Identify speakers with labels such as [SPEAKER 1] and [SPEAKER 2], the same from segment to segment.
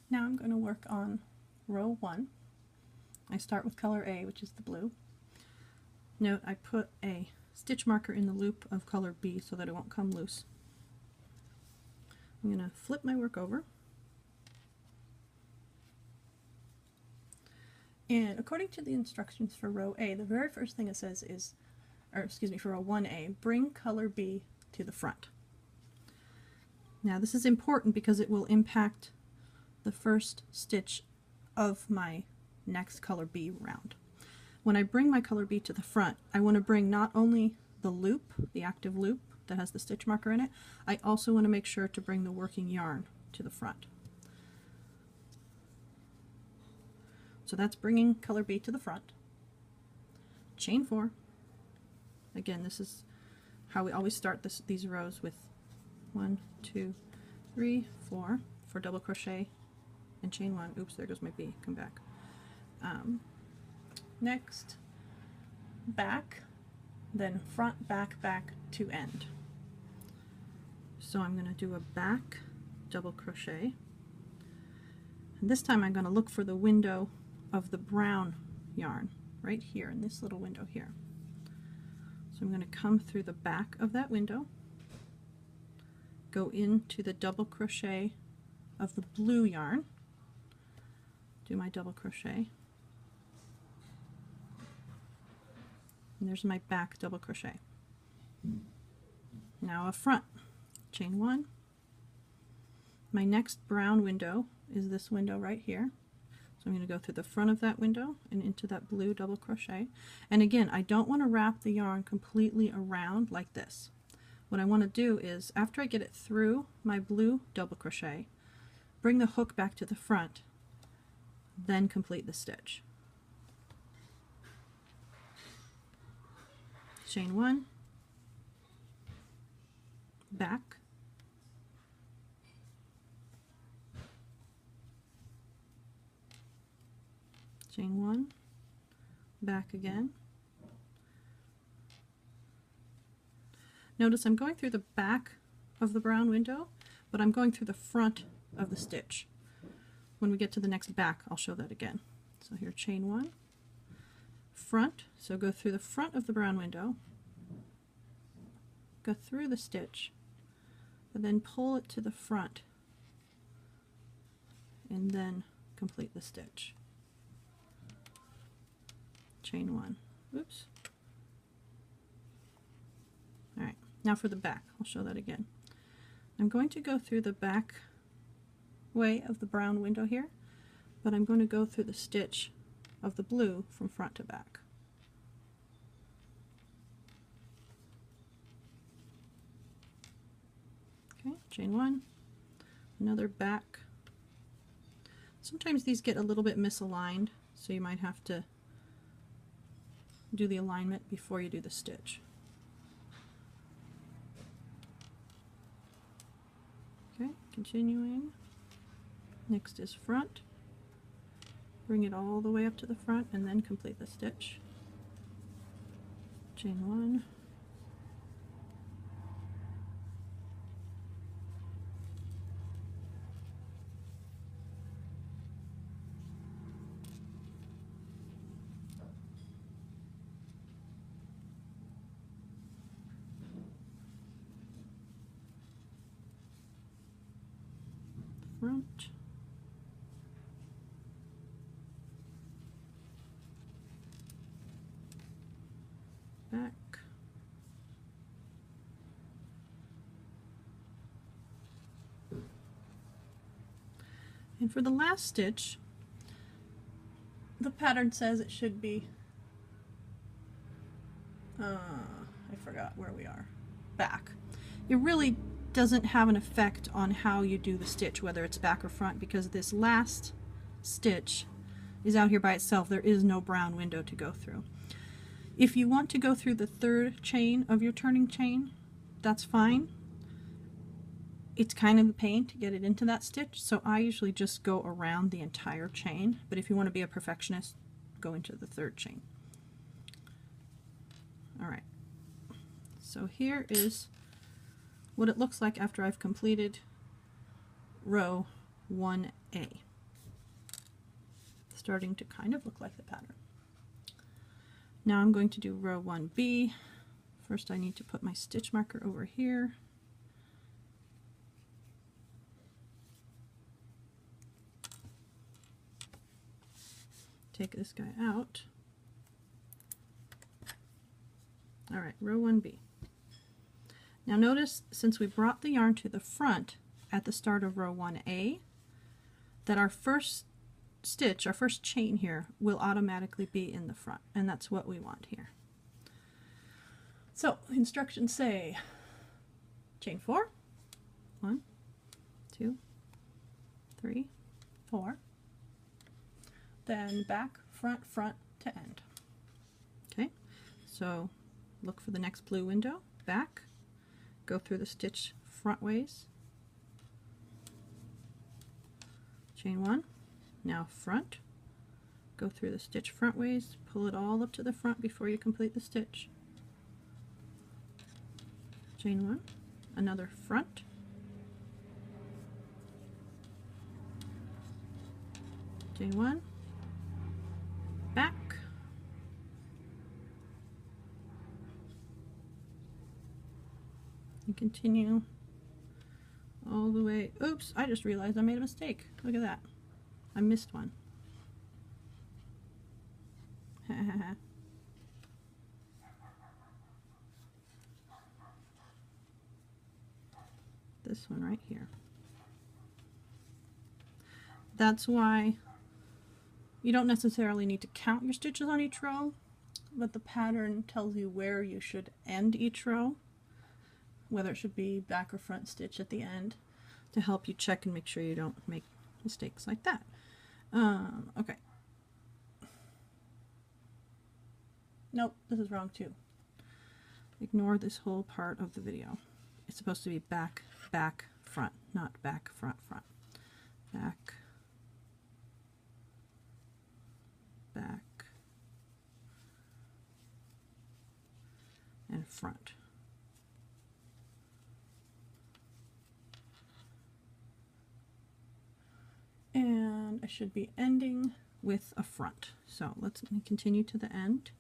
[SPEAKER 1] Now I'm going to work on row 1. I start with color A, which is the blue. Note I put a stitch marker in the loop of color B so that it won't come loose. I'm going to flip my work over. And according to the instructions for row A, the very first thing it says is, or excuse me, for row 1A, bring color B to the front. Now this is important because it will impact the first stitch of my next color B round. When I bring my color B to the front, I want to bring not only the loop, the active loop that has the stitch marker in it, I also want to make sure to bring the working yarn to the front. So that's bringing color B to the front. Chain 4. Again, this is how we always start these rows, with 1, 2, 3, 4 for double crochet and chain 1. Oops, there goes my B. Come back. Next, back, then front, back, back to end. So I'm going to do a back double crochet, and this time I'm going to look for the window of the brown yarn right here in this little window here. So I'm going to come through the back of that window, go into the double crochet of the blue yarn, do my double crochet, and there's my back double crochet. Now a front, chain 1. My next brown window is this window right here. So I'm going to go through the front of that window and into that blue double crochet. And again, I don't want to wrap the yarn completely around like this. What I want to do is, after I get it through my blue double crochet, bring the hook back to the front, then complete the stitch. Chain 1, back, chain 1, back again. Notice I'm going through the back of the brown window, but I'm going through the front of the stitch. When we get to the next back, I'll show that again. So here, chain 1, front, so go through the front of the brown window, go through the stitch, and then pull it to the front, and then complete the stitch. Chain 1. Oops. Alright, now for the back. I'll show that again. I'm going to go through the back way of the brown window here, but I'm going to go through the stitch of the blue from front to back. Okay, chain 1, another back. Sometimes these get a little bit misaligned, so you might have to do the alignment before you do the stitch. Okay, continuing. Next is front. Bring it all the way up to the front and then complete the stitch. Chain 1. Front, back, and for the last stitch, the pattern says it should be, I forgot where we are, back. It really doesn't have an effect on how you do the stitch, whether it's back or front, because this last stitch is out here by itself. There is no brown window to go through. If you want to go through the third chain of your turning chain, that's fine. It's kind of a pain to get it into that stitch, so I usually just go around the entire chain, but if you want to be a perfectionist, go into the third chain. Alright, so here is what it looks like after I've completed row 1A. starting to kind of look like the pattern. Now I'm going to do row 1B. First I need to put my stitch marker over here. Take this guy out. All right, row 1B. Now notice, since we brought the yarn to the front at the start of row 1A, that our first stitch, our first chain here, will automatically be in the front, and that's what we want here. So instructions say chain 4, 1, 2, 3, 4, then back, front, front to end. Okay, so look for the next blue window, back, go through the stitch front ways, chain 1, now front, go through the stitch front ways, pull it all up to the front before you complete the stitch, chain 1, another front, chain 1, back, and continue all the way. Oops, I just realized I made a mistake. Look at that. I missed one. This one right here. That's why you don't necessarily need to count your stitches on each row, but the pattern tells you where you should end each row, whether it should be back or front stitch at the end, to help you check and make sure you don't make mistakes like that. Okay. Nope, this is wrong too. Ignore this whole part of the video. It's supposed to be back, back, front, not back, front, front. Back, back, and front. And I should be ending with a front. So let's continue to the end.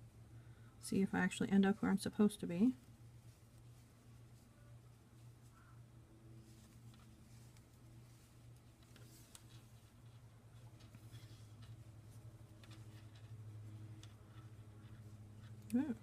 [SPEAKER 1] See if I actually end up where I'm supposed to be. Ooh.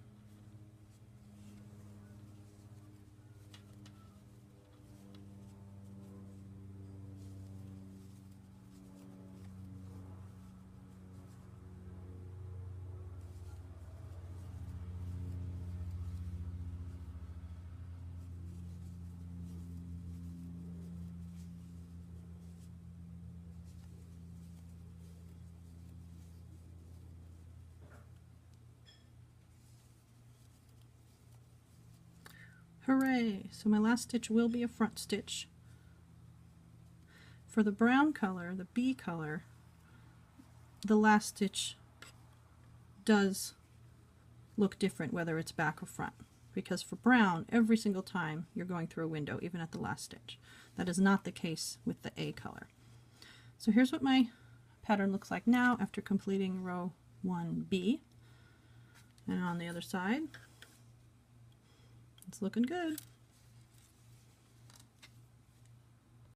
[SPEAKER 1] Hooray! So my last stitch will be a front stitch. For the brown color, the B color, the last stitch does look different whether it's back or front, because for brown, every single time you're going through a window, even at the last stitch. That is not the case with the A color. So here's what my pattern looks like now after completing row 1B. And on the other side, it's looking good.